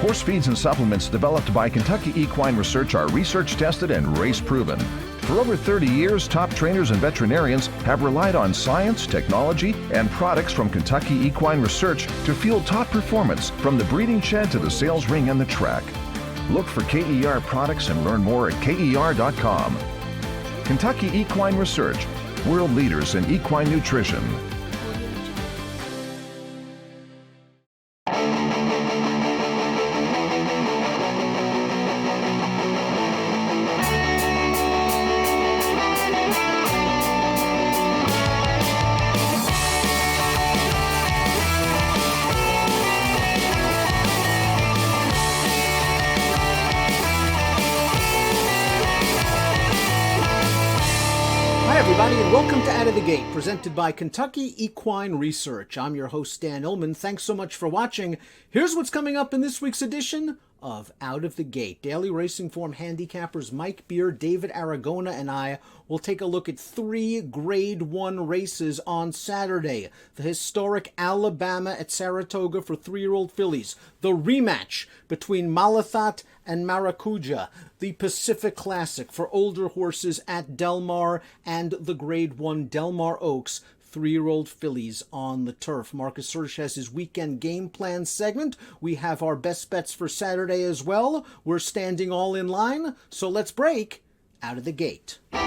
Horse feeds and supplements developed by Kentucky Equine Research are research tested and race proven. For over 30 years, top trainers and veterinarians have relied on science, technology, and products from Kentucky Equine Research to fuel top performance from the breeding shed to the sales ring and the track. Look for KER products and learn more at KER.com. Kentucky Equine Research, world leaders in equine nutrition. And welcome to Out of the Gate, presented by Kentucky Equine Research. I'm your host, Dan Illman. Thanks so much for watching. Here's what's coming up in this week's edition of Out of the Gate. Daily Racing Form handicappers Mike Beer, David Aragona, and I will take a look at 3 Grade 1 races on Saturday. The historic Alabama at Saratoga for 3-year-old fillies. The rematch between Malathaat and Maracuja. The Pacific Classic for older horses at Del Mar, and the Grade 1 Del Mar Oaks 3-year-old fillies on the turf. Marcus Hirsch has his weekend game plan segment. We have our best bets for Saturday as well. We're standing all in line, so let's break Out of the Gate. We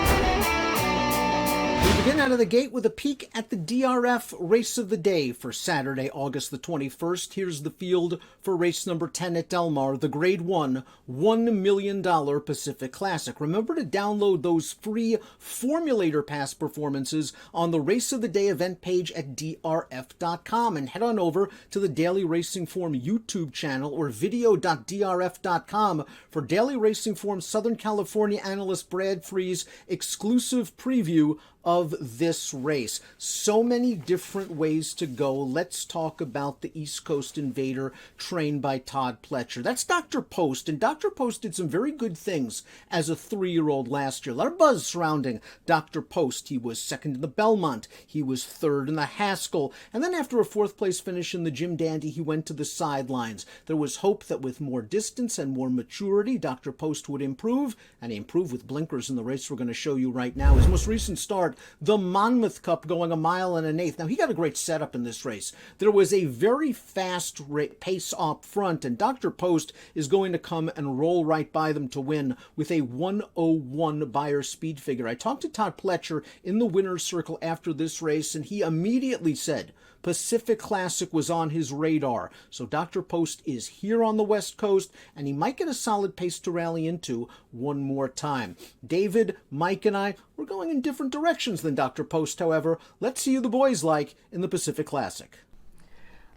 begin Out of the Gate with a peek at the DRF Race of the Day for Saturday, August the 21st. Here's the field for race number 10 at Del Mar, the Grade 1 $1 million Pacific Classic. Remember to download those free formulator pass performances on the Race of the Day event page at DRF.com, and head on over to the Daily Racing Form YouTube channel or video.drf.com for Daily Racing Form Southern California analyst Brad Free's exclusive preview of this race. So many different ways to go. Let's talk about the East Coast Invader trained by Todd Pletcher. That's Dr. Post, and Dr. Post did some very good things as a 3-year-old last year. A lot of buzz surrounding Dr. Post. He was second in the Belmont. He was third in the Haskell. And then after a 4th place finish in the Jim Dandy, he went to the sidelines. There was hope that with more distance and more maturity, Dr. Post would improve, and he improved with blinkers in the race we're going to show you right now. His most recent start, the Monmouth Cup, going 1 1/8 miles. Now, he got a great setup in this race. There was a very fast pace up front, and Dr. Post is going to come and roll right by them to win with a 1:01 Beyer speed figure. I talked to Todd Pletcher in the winner's circle after this race, and he immediately said Pacific Classic was on his radar. So Dr. Post is here on the West Coast, and he might get a solid pace to rally into one more time. David, Mike, and I, we're going in different directions than Dr. Post, however. Let's see who the boys like in the Pacific Classic.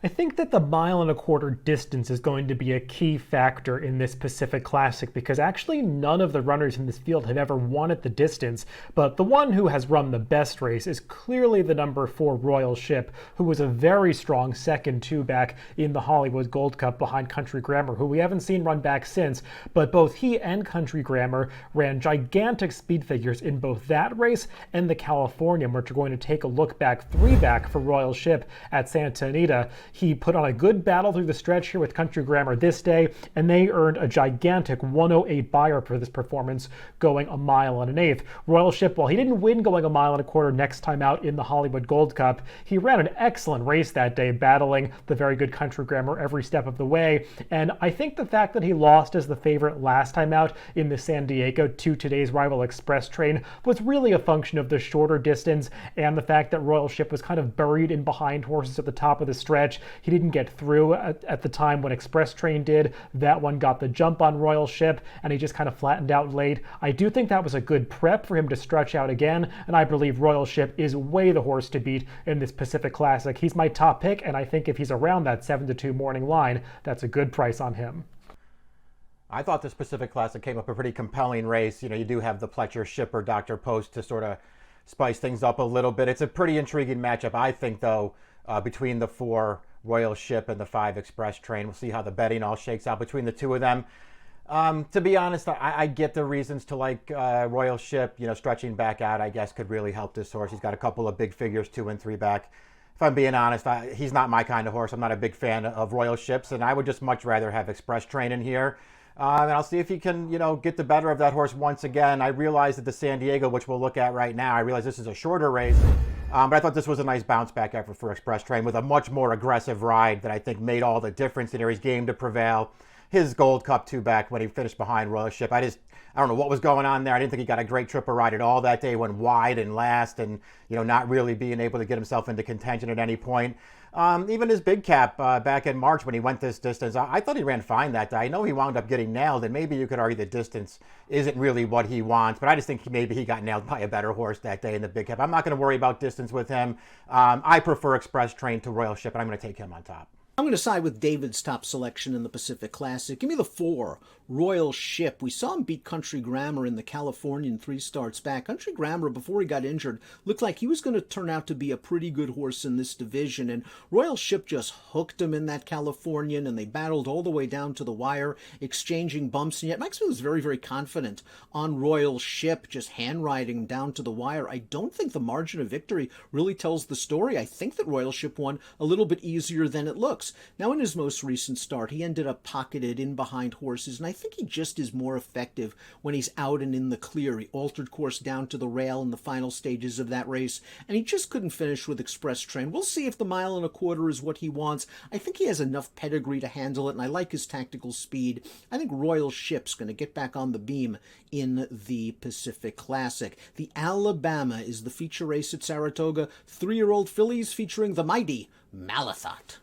I think that the 1.25 mile distance is going to be a key factor in this Pacific Classic, because actually none of the runners in this field have ever won at the distance, but the one who has run the best race is clearly the number 4 Royal Ship, who was a very strong second 2-back in the Hollywood Gold Cup behind Country Grammar, who we haven't seen run back since, but both he and Country Grammar ran gigantic speed figures in both that race and the Californian, which we're going to take a look back 3-back for Royal Ship at Santa Anita. He put on a good battle through the stretch here with Country Grammar this day, and they earned a gigantic 1:08 Beyer for this performance, going 1.1 miles. Royal Ship, while he didn't win going 1.25 miles next time out in the Hollywood Gold Cup, he ran an excellent race that day, battling the very good Country Grammar every step of the way. And I think the fact that he lost as the favorite last time out in the San Diego to today's rival Express Train was really a function of the shorter distance and the fact that Royal Ship was kind of buried in behind horses at the top of the stretch. He didn't get through at the time when Express Train did. That one got the jump on Royal Ship, and he just kind of flattened out late. I do think that was a good prep for him to stretch out again, and I believe Royal Ship is way the horse to beat in this Pacific Classic. He's my top pick, and I think if he's around that 7-2 morning line, that's a good price on him. I thought this Pacific Classic came up a pretty compelling race. You know, you do have the Pletcher Shipper Dr. Post to sort of spice things up a little bit. It's a pretty intriguing matchup, I think, though, between the 4 Royal Ship and the 5 Express Train. We'll see how the betting all shakes out between the two of them. To be honest, I get the reasons to like Royal Ship. You know, stretching back out, I guess, could really help this horse. He's got a couple of big figures, 2 and 3 back. if I'm being honest, he's not my kind of horse. I'm not a big fan of Royal Ships, and I would just much rather have Express Train in here. And I'll see if he can, get the better of that horse once again. I realize that the San Diego, which we'll look at right now, I realize this is a shorter race, but I thought this was a nice bounce back effort for Express Train with a much more aggressive ride that I think made all the difference in here. He's game to prevail. His Gold Cup 2 back when he finished behind Royal Ship. I don't know what was going on there. I didn't think he got a great tripper ride at all that day. Went wide and last, and not really being able to get himself into contention at any point. Even his big cap back in March when he went this distance, I thought he ran fine that day. I know he wound up getting nailed, and maybe you could argue the distance isn't really what he wants, but I just think maybe he got nailed by a better horse that day in the big cap. I'm not going to worry about distance with him. I prefer Express Train to Royal Ship, and I'm going to take him on top. I'm going to side with David's top selection in the Pacific Classic. Give me the 4, Royal Ship. We saw him beat Country Grammar in the Californian 3 starts back. Country Grammar, before he got injured, looked like he was going to turn out to be a pretty good horse in this division, and Royal Ship just hooked him in that Californian, and they battled all the way down to the wire, exchanging bumps, and yet Mike Smith was very, very confident on Royal Ship, just hand-riding him down to the wire. I don't think the margin of victory really tells the story. I think that Royal Ship won a little bit easier than it looks. Now, in his most recent start, he ended up pocketed in behind horses, and I think he just is more effective when he's out and in the clear. He altered course down to the rail in the final stages of that race, and he just couldn't finish with Express Train. We'll see if the 1.25 miles is what he wants. I think he has enough pedigree to handle it, and I like his tactical speed. I think Royal Ship's going to get back on the beam in the Pacific Classic. The Alabama is the feature race at Saratoga. 3-year-old fillies featuring the mighty Malathot.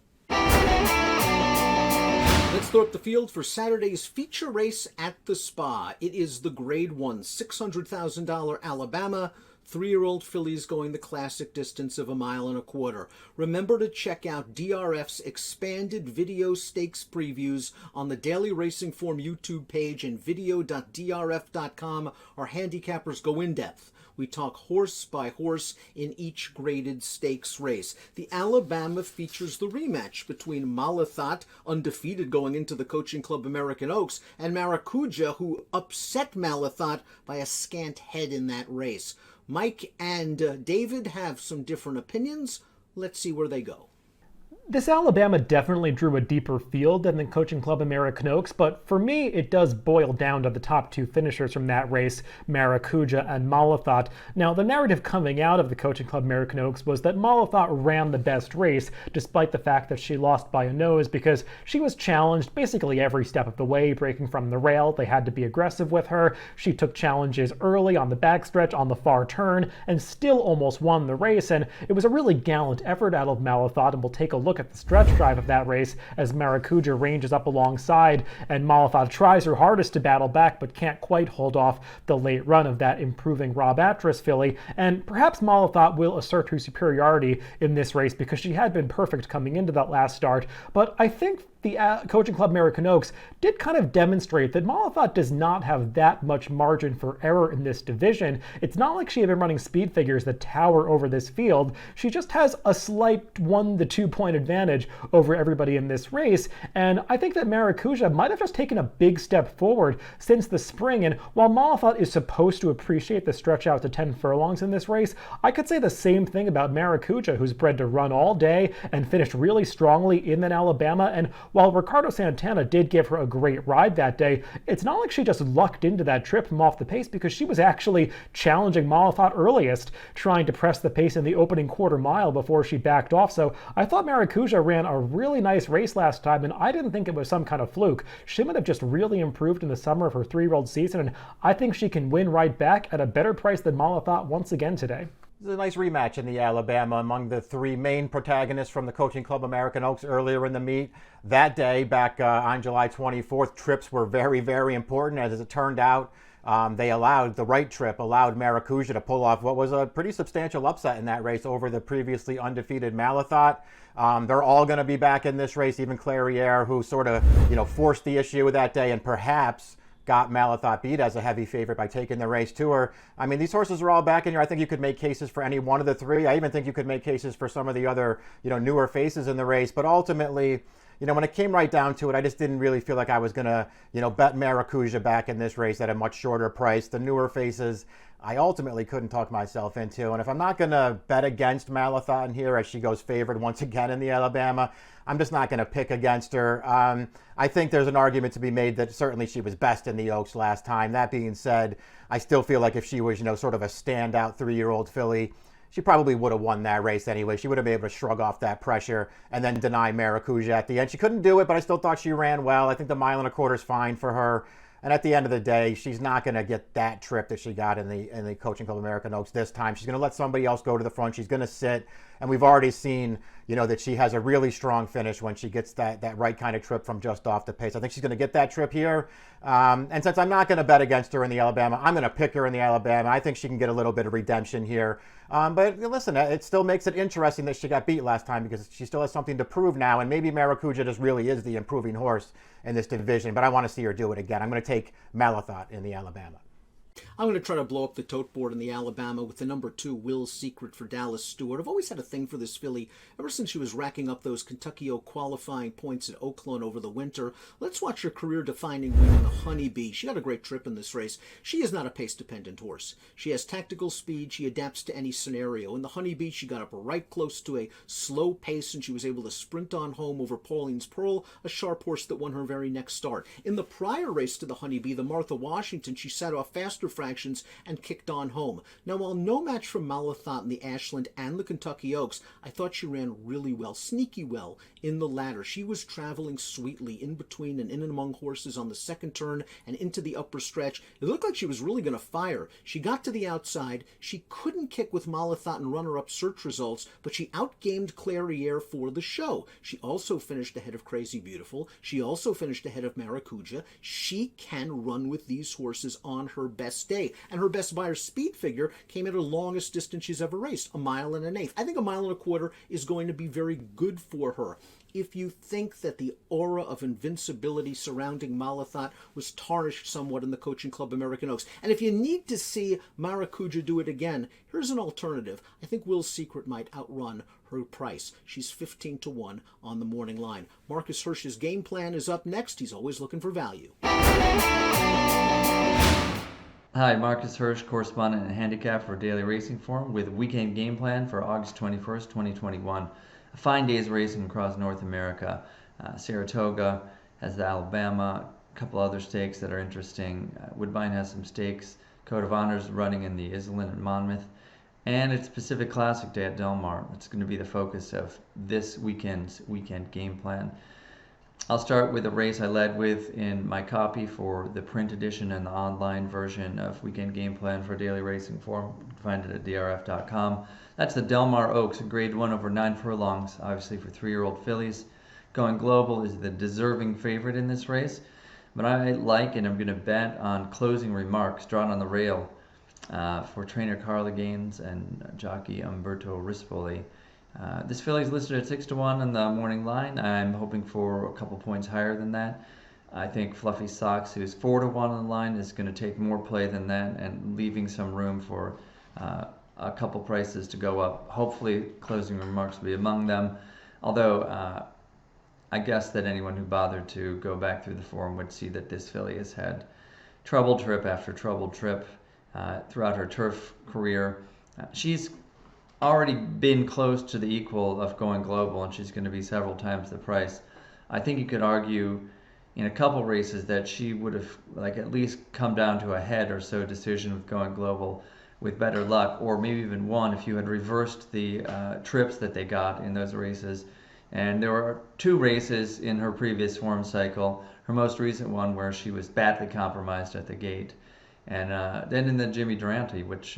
Let's throw up the field for Saturday's feature race at the Spa. It is the Grade 1 $600,000 Alabama. 3-year-old fillies going the classic distance of 1.25 miles. Remember to check out DRF's expanded video stakes previews on the Daily Racing Form YouTube page and video.drf.com. Our handicappers go in depth. We talk horse by horse in each graded stakes race. The Alabama features the rematch between Malathot, undefeated going into the Coaching Club American Oaks, and Maracuja, who upset Malathot by a scant head in that race. Mike and David have some different opinions. Let's see where they go. This Alabama definitely drew a deeper field than the Coaching Club American Oaks, but for me, it does boil down to the top 2 finishers from that race, Maracuja and Malathot. Now, the narrative coming out of the Coaching Club American Oaks was that Malathot ran the best race, despite the fact that she lost by a nose, because she was challenged basically every step of the way, breaking from the rail. They had to be aggressive with her. She took challenges early on the backstretch, on the far turn, and still almost won the race, and it was a really gallant effort out of Malathot, and we'll take a look at the stretch drive of that race as Maracuja ranges up alongside, and Malathot tries her hardest to battle back but can't quite hold off the late run of that improving Rob Atras filly, and perhaps Malathot will assert her superiority in this race because she had been perfect coming into that last start, but I think the Coaching Club American Oaks did kind of demonstrate that Malathot does not have that much margin for error in this division. It's not like she had been running speed figures that tower over this field. She just has a slight 1 to 2 point advantage over everybody in this race, and I think that Maracuja might have just taken a big step forward since the spring, and while Malathot is supposed to appreciate the stretch out to 10 furlongs in this race, I could say the same thing about Maracuja, who's bred to run all day and finished really strongly in that Alabama, and while Ricardo Santana did give her a great ride that day, it's not like she just lucked into that trip from off the pace, because she was actually challenging Malathot earliest, trying to press the pace in the opening quarter mile before she backed off. So I thought Maracuja ran a really nice race last time, and I didn't think it was some kind of fluke. She might have just really improved in the summer of her 3-year-old season, and I think she can win right back at a better price than Malathot once again today. This is a nice rematch in the Alabama among the 3 main protagonists from the Coaching Club American Oaks earlier in the meet. That day, back on July 24th, trips were very, very important. As it turned out, the right trip allowed Maracuja to pull off what was a pretty substantial upset in that race over the previously undefeated Malathot. They're all going to be back in this race, even Clairiere, who sort of, forced the issue that day and perhaps got Malathot beat as a heavy favorite by taking the race to her. I mean, these horses are all back in here. I think you could make cases for any one of the 3. I even think you could make cases for some of the other, newer faces in the race. But ultimately, when it came right down to it, I just didn't really feel like I was going to, bet Maracuja back in this race at a much shorter price. The newer faces, I ultimately couldn't talk myself into. And if I'm not going to bet against Malathon here as she goes favored once again in the Alabama, I'm just not going to pick against her. I think there's an argument to be made that certainly she was best in the Oaks last time. That being said, I still feel like if she was, sort of a standout 3-year-old filly, she probably would have won that race anyway. She would have been able to shrug off that pressure and then deny Maracuja at the end. She couldn't do it, but I still thought she ran well. I think the 1.25 miles is fine for her. And at the end of the day, she's not going to get that trip that she got in the Coaching Club American Oaks this time. She's going to let somebody else go to the front. She's going to sit. And we've already seen, that she has a really strong finish when she gets that right kind of trip from just off the pace. I think she's going to get that trip here. And since I'm not going to bet against her in the Alabama, I'm going to pick her in the Alabama. I think she can get a little bit of redemption here. But listen, it still makes it interesting that she got beat last time because she still has something to prove now. And maybe Maracuja just really is the improving horse in this division. But I want to see her do it again. I'm going to take Malathon in the Alabama. I'm going to try to blow up the tote board in the Alabama with the number 2, Will's Secret for Dallas Stewart. I've always had a thing for this filly ever since she was racking up those Kentucky Oak qualifying points at Oaklawn over the winter. Let's watch her career-defining win in the Honeybee. She got a great trip in this race. She is not a pace-dependent horse. She has tactical speed. She adapts to any scenario. In the Honeybee, she got up right close to a slow pace, and she was able to sprint on home over Pauline's Pearl, a sharp horse that won her very next start. In the prior race to the Honeybee, the Martha Washington, she sat off faster fractions and kicked on home. Now, while no match for Malathon in the Ashland and the Kentucky Oaks, I thought she ran really well, sneaky well in the latter. She was traveling sweetly in between and in and among horses on the second turn and into the upper stretch. It looked like she was really going to fire. She got to the outside. She couldn't kick with Malathon and runner-up search results, but she outgamed Clairiere for the show. She also finished ahead of Crazy Beautiful. She also finished ahead of Maracuja. She can run with these horses on her best day. And her best buyer speed figure came at her longest distance she's ever raced, 1.125 miles. I think 1.25 miles is going to be very good for her. If you think that the aura of invincibility surrounding Malathon was tarnished somewhat in the Coaching Club American Oaks, and if you need to see Maracuja do it again, here's an alternative. I think Will's Secret might outrun her price. She's 15-1 on the morning line. Marcus Hirsch's game plan is up next. He's always looking for value. Hi, Marcus Hirsch, correspondent and handicap for Daily Racing Forum with weekend game plan for August 21st, 2021. A fine day's racing across North America. Saratoga has the Alabama, a couple other stakes that are interesting. Woodbine has some stakes. Code of Honor's running in the Iselin at Monmouth. And it's Pacific Classic Day at Del Mar. It's going to be the focus of this weekend's weekend game plan. I'll start with a race I led with in my copy for the print edition and the online version of Weekend Game Plan for Daily Racing Forum. You can find it at DRF.com. That's the Del Mar Oaks, a grade 1 over 9 furlongs, obviously for 3-year-old fillies. Going Global is the deserving favorite in this race, but I like and I'm going to bet on Closing Remarks, drawn on the rail for trainer Carla Gaines and jockey Umberto Rispoli. This filly is listed at 6-1 on the morning line. I'm hoping for a couple points higher than that. I think Fluffy Socks, who's 4-1 on the line, is going to take more play than that and leaving some room for a couple prices to go up. Hopefully, Closing Remarks will be among them. Although I guess that anyone who bothered to go back through the forum would see that this filly has had troubled trip after troubled trip throughout her turf career. She's already been close to the equal of Going Global, and she's going to be several times the price. I think you could argue in a couple races that she would have at least come down to a head or so decision with Going Global with better luck, or maybe even one if you had reversed the trips that they got in those races. And there were 2 races in her previous form cycle, her most recent one where she was badly compromised at the gate, and then in the Jimmy Durante, which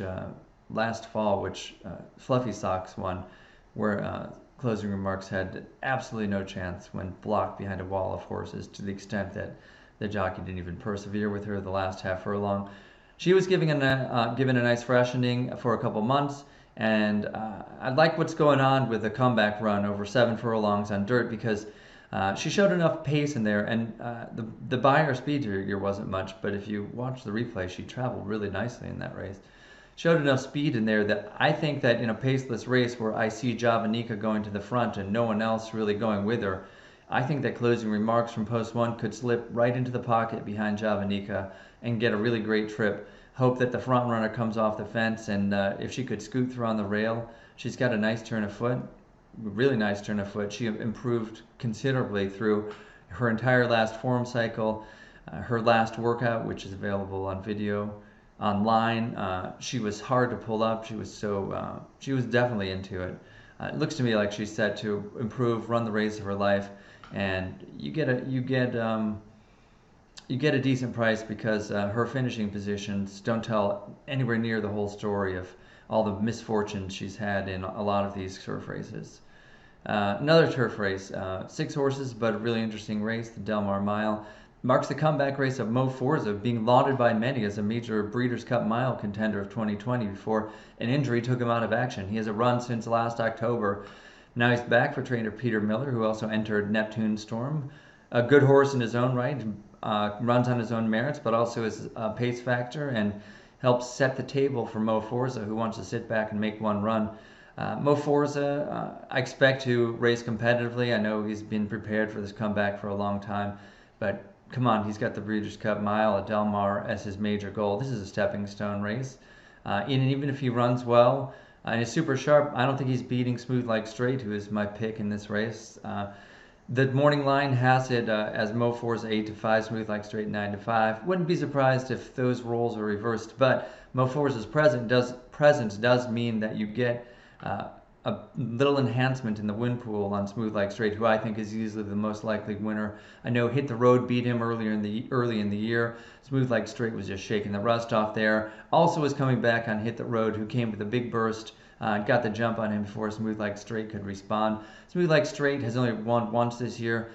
last fall, which Fluffy Socks won, where Closing Remarks had absolutely no chance when blocked behind a wall of horses, to the extent that the jockey didn't even persevere with her the last half furlong. She was given a nice freshening for a couple months, and I like what's going on with the comeback run over 7 furlongs on dirt, because she showed enough pace in there, and the buyer speed here wasn't much, but if you watch the replay, she traveled really nicely in that race. Showed enough speed in there that I think that in a paceless race where I see Javanica going to the front and no one else really going with her, I think that Closing Remarks from post 1 could slip right into the pocket behind Javanica and get a really great trip. Hope that the front runner comes off the fence, and if she could scoot through on the rail, she's got a nice turn of foot, really nice turn of foot. She improved considerably through her entire last form cycle, her last workout, which is available on video online. She was hard to pull up. She was definitely into it. It looks to me like she's set to improve, run the race of her life, and you get a decent price because her finishing positions don't tell anywhere near the whole story of all the misfortunes she's had in a lot of these turf races. Another turf race, 6 horses, but a really interesting race, the Del Mar Mile, marks the comeback race of Mo Forza, being lauded by many as a major Breeders' Cup Mile contender of 2020 before an injury took him out of action. He has a run since last October. Now he's back for trainer Peter Miller, who also entered Neptune Storm. A good horse in his own right, runs on his own merits, but also is a pace factor and helps set the table for Mo Forza, who wants to sit back and make one run. Mo Forza, I expect to race competitively. I know he's been prepared for this comeback for a long time, but come on, he's got the Breeders' Cup Mile at Del Mar as his major goal. This is a stepping stone race. And even if he runs well and is super sharp, I don't think he's beating Smooth Like Straight, who is my pick in this race. The morning line has it as Mo Forza 8-5, Smooth Like Straight 9-5. Wouldn't be surprised if those roles are reversed, but Mo Forza's presence does mean that you get a little enhancement in the win pool on Smooth Like Straight, who I think is easily the most likely winner. I know Hit the Road beat him early in the year. Smooth Like Straight was just shaking the rust off there. Also was coming back on Hit the Road, who came with a big burst, got the jump on him before Smooth Like Straight could respond. Smooth Like Straight has only won once this year,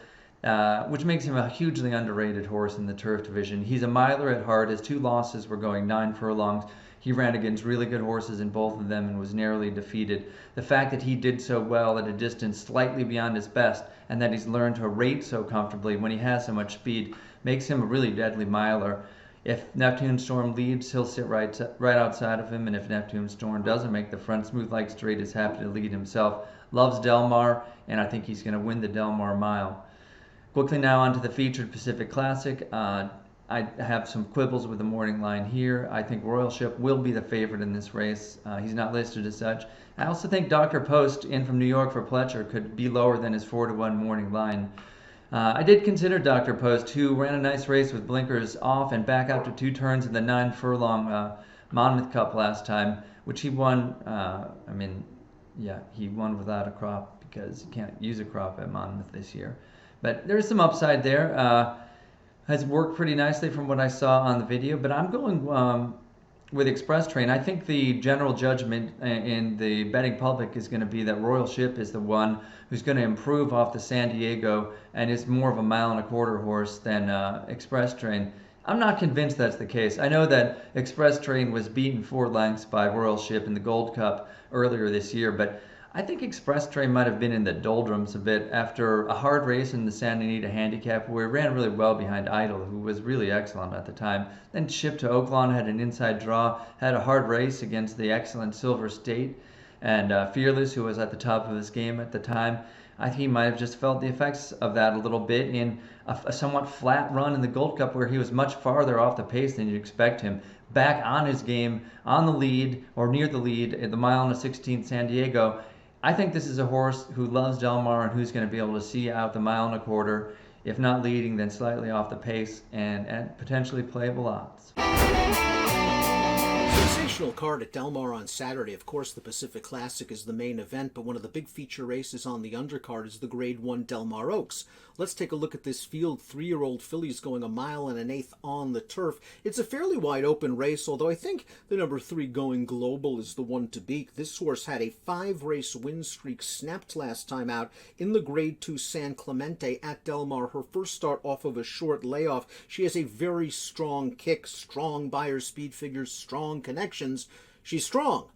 which makes him a hugely underrated horse in the turf division. He's a miler at heart. His 2 losses were going 9 furlongs. He ran against really good horses in both of them and was narrowly defeated. The fact that he did so well at a distance slightly beyond his best, and that he's learned to rate so comfortably when he has so much speed, makes him a really deadly miler. If Neptune Storm leads, he'll sit right outside of him, and if Neptune Storm doesn't make the front, Smooth Like Straight is happy to lead himself. Loves Del Mar, and I think he's going to win the Del Mar Mile. Quickly now onto the featured Pacific Classic. I have some quibbles with the morning line here. I think Royal Ship will be the favorite in this race. He's not listed as such. I also think Dr. Post, in from New York for Pletcher, could be lower than his 4-1 morning line. I did consider Dr. Post, who ran a nice race with blinkers off and back after 2 turns in the 9 furlong Monmouth Cup last time, which he won. He won without a crop because you can't use a crop at Monmouth this year. But there's some upside there. Has worked pretty nicely from what I saw on the video, but I'm going with Express Train. I think the general judgment in the betting public is going to be that Royal Ship is the one who's going to improve off the San Diego and is more of a 1.25 mile horse than Express Train. I'm not convinced that's the case. I know that Express Train was beaten 4 lengths by Royal Ship in the Gold Cup earlier this year, but I think Express Train might have been in the doldrums a bit after a hard race in the Santa Anita Handicap where he ran really well behind Idol, who was really excellent at the time. Then shipped to Oaklawn, had an inside draw, had a hard race against the excellent Silver State, and Fearless, who was at the top of his game at the time. I think he might have just felt the effects of that a little bit in a somewhat flat run in the Gold Cup where he was much farther off the pace than you'd expect him. Back on his game, on the lead, or near the lead, at the 1:16 San Diego. I think this is a horse who loves Del Mar and who's going to be able to see out the 1.25 mile, if not leading, then slightly off the pace and at potentially playable odds. Sensational card at Del Mar on Saturday. Of course, the Pacific Classic is the main event, but one of the big feature races on the undercard is the Grade 1 Del Mar Oaks. Let's take a look at this field. 3-year-old fillies going 1 1/8 miles on the turf. It's a fairly wide open race, although I think the number 3 Going Global is the one to beat. This horse had a 5-race win streak snapped last time out in the Grade 2 San Clemente at Del Mar. Her first start off of a short layoff. She has a very strong kick, strong Beyer speed figures, strong connections. She's strong,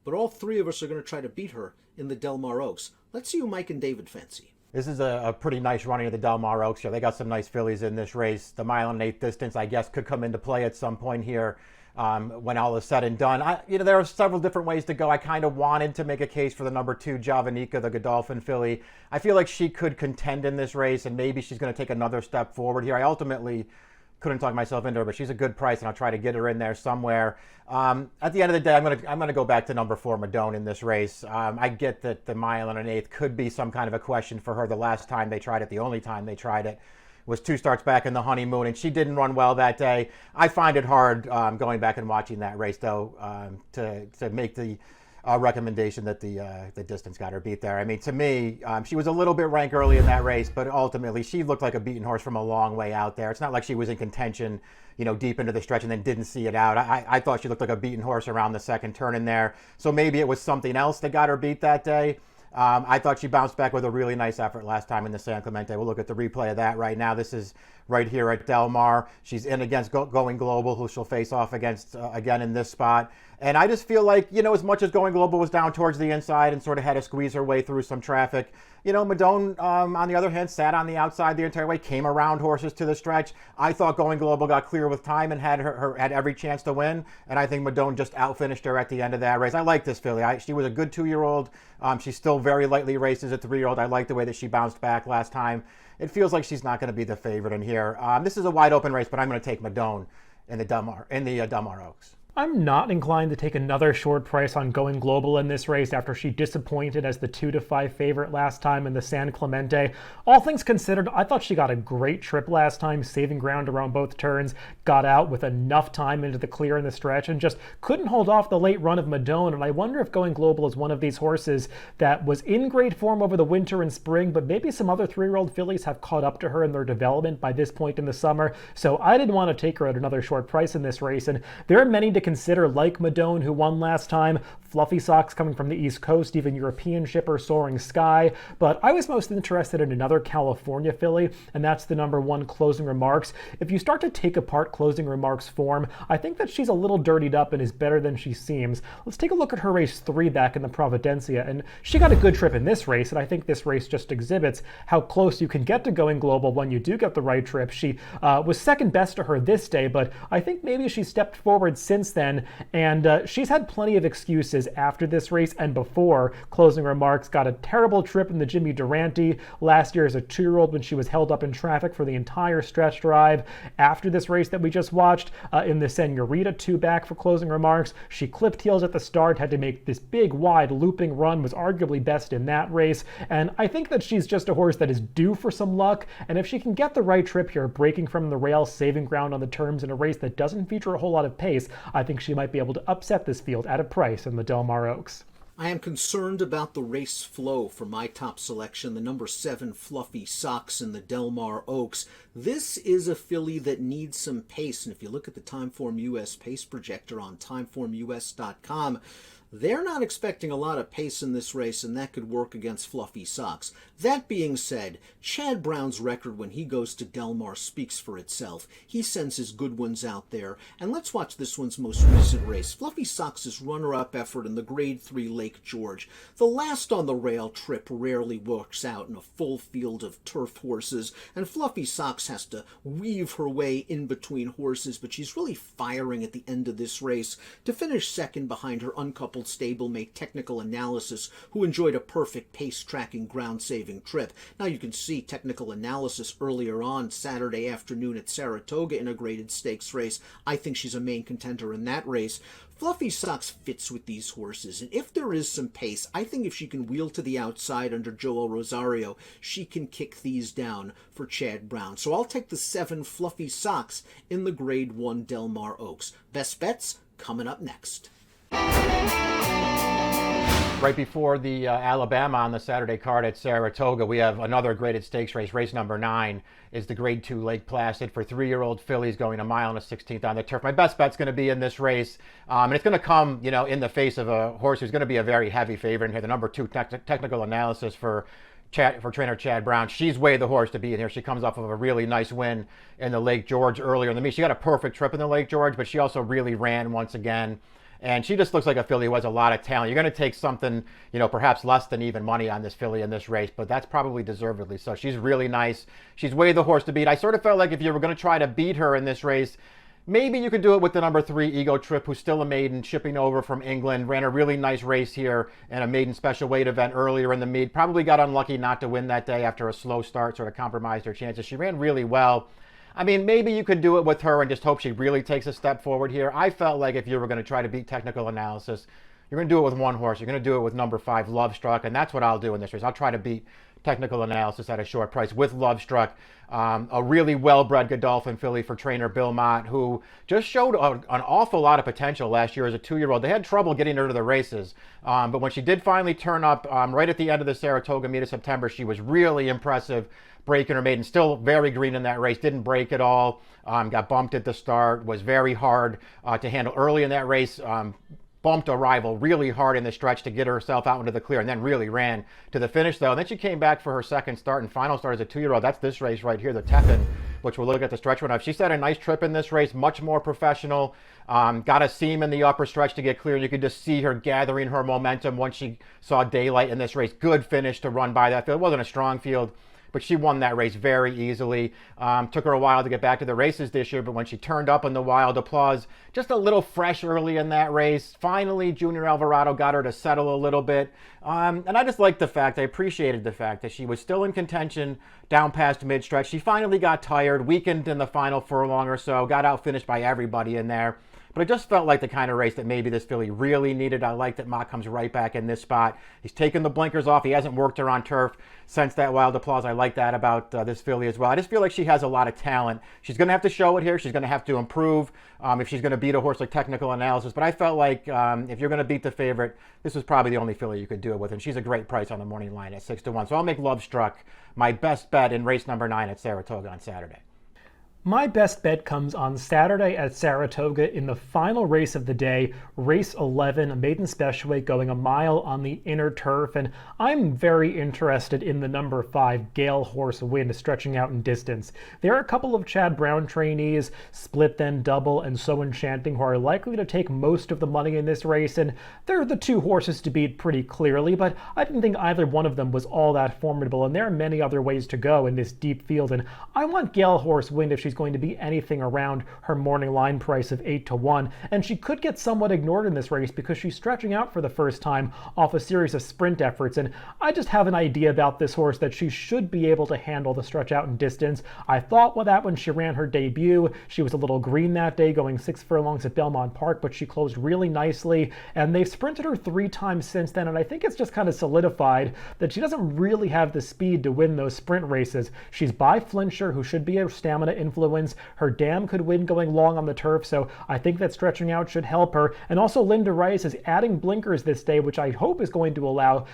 but all 3 of us are going to try to beat her in the Del Mar Oaks. Let's see who Mike and David fancy. This is a pretty nice running of the Del Mar Oaks here. They got some nice fillies in this race. The 1.8 mile distance, I guess, could come into play at some point here. when all is said and done. There are several different ways to go. I kind of wanted to make a case for the number 2, Javanica, the Godolphin filly. I feel like she could contend in this race, and maybe she's going to take another step forward here. I ultimately couldn't talk myself into her, but she's a good price, and I'll try to get her in there somewhere. At the end of the day, I'm gonna go back to number 4, Madone, in this race. I get that the mile and an eighth could be some kind of a question for her. The last time they tried it, the only time they tried it, was 2 starts back in the honeymoon, and she didn't run well that day. I find it hard going back and watching that race, though, to make the recommendation that the distance got her beat there. I mean, to me, she was a little bit rank early in that race, but ultimately she looked like a beaten horse from a long way out there. It's not like she was in contention, deep into the stretch and then didn't see it out. I thought she looked like a beaten horse around the second turn in there. So maybe it was something else that got her beat that day. I thought she bounced back with a really nice effort last time in the San Clemente. We'll look at the replay of that right now. This is right here at Del Mar. She's in against Going Global, who she'll face off against again in this spot. And I just feel like, as much as Going Global was down towards the inside and sort of had to squeeze her way through some traffic, Madone, on the other hand, sat on the outside the entire way, came around horses to the stretch. I thought Going Global got clear with time and had had every chance to win. And I think Madone just outfinished her at the end of that race. I like this filly. She was a good 2-year-old. She still very lightly races a 3-year-old. I like the way that she bounced back last time. It feels like she's not going to be the favorite in here. This is a wide open race, but I'm going to take Madone in the Del Mar Oaks. I'm not inclined to take another short price on Going Global in this race after she disappointed as the 2-5 favorite last time in the San Clemente. All things considered, I thought she got a great trip last time, saving ground around both turns, got out with enough time into the clear in the stretch, and just couldn't hold off the late run of Madone. And I wonder if Going Global is one of these horses that was in great form over the winter and spring, but maybe some other 3-year-old fillies have caught up to her in their development by this point in the summer. So I didn't want to take her at another short price in this race, and there are many to consider, like Madone, who won last time, Fluffy Socks coming from the East Coast, even European shipper Soaring Sky. But I was most interested in another California filly, and that's the number 1, Closing Remarks. If you start to take apart Closing Remarks' form, I think that she's a little dirtied up and is better than she seems. Let's take a look at her race 3 back in the Providencia, and she got a good trip in this race, and I think this race just exhibits how close you can get to Going Global when you do get the right trip. She was second best to her this day, but I think maybe she stepped forward since then, and she's had plenty of excuses after this race and before. Closing Remarks got a terrible trip in the Jimmy Durante last year as a 2-year-old when she was held up in traffic for the entire stretch drive. After this race that we just watched in the Senorita 2 back for Closing Remarks, she clipped heels at the start, had to make this big wide looping run, was arguably best in that race, and I think that she's just a horse that is due for some luck, and if she can get the right trip here, breaking from the rail, saving ground on the turns in a race that doesn't feature a whole lot of pace, I think she might be able to upset this field at a price in the Del Mar Oaks. I am concerned about the race flow for my top selection, the number 7 Fluffy Socks in the Del Mar Oaks. This is a filly that needs some pace, and if you look at the Timeform US pace projector on timeformus.com, they're not expecting a lot of pace in this race, and that could work against Fluffy Socks. That being said, Chad Brown's record when he goes to Del Mar speaks for itself. He sends his good ones out there, and let's watch this one's most recent race. Fluffy Socks' runner-up effort in the Grade 3 Lake George. The last on the rail trip rarely works out in a full field of turf horses, and Fluffy Socks has to weave her way in between horses, but she's really firing at the end of this race to finish second behind her uncoupled stablemate Technical Analysis, who enjoyed a perfect pace-tracking, ground-saving trip. Now you can see Technical Analysis earlier on Saturday afternoon at Saratoga in a graded stakes race. I think she's a main contender in that race. Fluffy Socks fits with these horses, and if there is some pace, I think if she can wheel to the outside under Joel Rosario, she can kick these down for Chad Brown. So I'll take the 7 Fluffy Socks in the Grade 1 Del Mar Oaks. Best bets coming up next. Right before the Alabama on the Saturday card at Saratoga, we have another graded stakes race. Race number 9 is the Grade 2 Lake Placid for 3-year-old fillies going a mile and a 16th on the turf. My best bet's going to be in this race, and it's going to come, in the face of a horse who's going to be a very heavy favorite in here. The number 2 Technical Analysis for trainer Chad Brown. She's way the horse to be in here. She comes off of a really nice win in the Lake George earlier in the meet. She got a perfect trip in the Lake George, but she also really ran once again. And she just looks like a filly who has a lot of talent. You're going to take something, perhaps less than even money on this filly in this race, but that's probably deservedly so. She's really nice. She's way the horse to beat. I sort of felt like if you were going to try to beat her in this race, Maybe you could do it with the number 3 Ego Trip, who's still a maiden, shipping over from England. Ran a really nice race here in a maiden special weight event earlier in the meet. Probably got unlucky not to win that day after a slow start, sort of compromised her chances. She ran really well. I mean, maybe you could do it with her and just hope she really takes a step forward here. I felt like if you were going to try to beat technical analysis, you're going to do it with one horse. You're going to do it with number 5, Love Struck, and that's what I'll do in this race. I'll try to beat technical analysis at a short price with Love Struck, a really well-bred Godolphin filly for trainer Bill Mott, who just showed an awful lot of potential last year as a 2-year-old. They had trouble getting her to the races, but when she did finally turn up right at the end of the Saratoga meet of September, she was really impressive, breaking her maiden. Still very green in that race, didn't break at all, got bumped at the start, was very hard to handle early in that race. Bumped a rival really hard in the stretch to get herself out into the clear, and then really ran to the finish, though. And then she came back for her second start and final start as a 2-year-old. That's this race right here, the Teffin, which we'll look at the stretch run of. She's had a nice trip in this race, much more professional. Got a seam in the upper stretch to get clear, and you could just see her gathering her momentum once she saw daylight in this race. Good finish to run by that field. It wasn't a strong field, but she won that race very easily. Took her a while to get back to the races this year, but when she turned up in the Wild Applause, just a little fresh early in that race. Finally, Junior Alvarado got her to settle a little bit. And I just liked the fact, I appreciated the fact that she was still in contention down past mid-stretch. She finally got tired, weakened in the final furlong or so, got out-finished by everybody in there. But it just felt like the kind of race that maybe this filly really needed. I like that Mott comes right back in this spot. He's taken the blinkers off. He hasn't worked her on turf since that Wild Applause. I like that about this filly as well. I just feel like she has a lot of talent. She's going to have to show it here. She's going to have to improve if she's going to beat a horse like Technical Analysis. But I felt like if you're going to beat the favorite, this was probably the only filly you could do it with. And she's a great price on the morning line at 6-1. So I'll make Love Struck my best bet in race number 9 at Saratoga on Saturday. My best bet comes on Saturday at Saratoga in the final race of the day, race 11, a maiden special weight going a mile on the inner turf, and I'm very interested in the number 5 Gale Horse Wind stretching out in distance. There are a couple of Chad Brown trainees, Split Then Double and So Enchanting, who are likely to take most of the money in this race, and they're the 2 horses to beat pretty clearly, but I didn't think either one of them was all that formidable, and there are many other ways to go in this deep field, and I want Gale Horse Wind if she's going to be anything around her morning line price of 8-1, and she could get somewhat ignored in this race because she's stretching out for the first time off a series of sprint efforts, and I just have an idea about this horse that she should be able to handle the stretch out in distance. I thought that when she ran her debut, she was a little green that day, going 6 furlongs at Belmont Park, but she closed really nicely, and they've sprinted her 3 times since then, and I think it's just kind of solidified that she doesn't really have the speed to win those sprint races. She's by Flincher, who should be a stamina influence. Her dam could win going long on the turf, so I think that stretching out should help her. And also Linda Rice is adding blinkers this day, which I hope is going to allow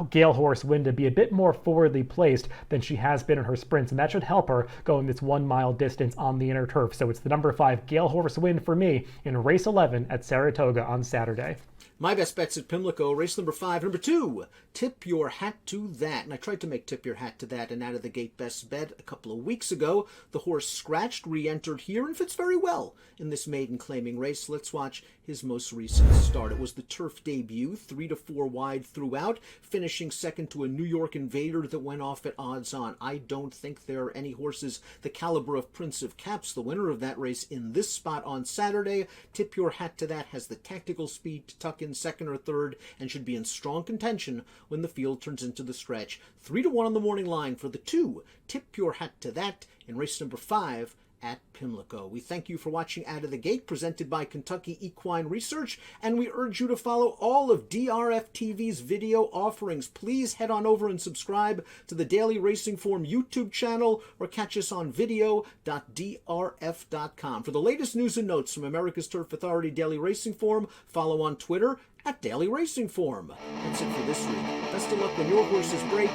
Gale Horse Wind to be a bit more forwardly placed than she has been in her sprints, and that should help her going this 1 mile distance on the inner turf. So it's the number 5 Gale Horse Wind for me in race 11 at Saratoga on Saturday. My best bet's at Pimlico, race number 5. Number 2, Tip Your Hat to That. And I tried to make Tip Your Hat to That an out-of-the-gate best bet a couple of weeks ago. The horse scratched, re-entered here, and fits very well in this maiden-claiming race. Let's watch his most recent start. It was the turf debut, 3-4 wide throughout, finishing second to a New York Invader that went off at odds on. I don't think there are any horses the caliber of Prince of Caps, the winner of that race, in this spot on Saturday. Tip Your Hat to That has the tactical speed to tuck in second or third and should be in strong contention when the field turns into the stretch. 3-1 on the morning line for the 2. Tip Your Hat to That in race number 5 at Pimlico. We thank you for watching Out of the Gate, presented by Kentucky Equine Research, and we urge you to follow all of DRFTV's video offerings. Please head on over and subscribe to the Daily Racing Form YouTube channel or catch us on video.drf.com. For the latest news and notes from America's Turf Authority Daily Racing Form, follow on Twitter at Daily Racing Form. That's it for this week. Best of luck when your horses break.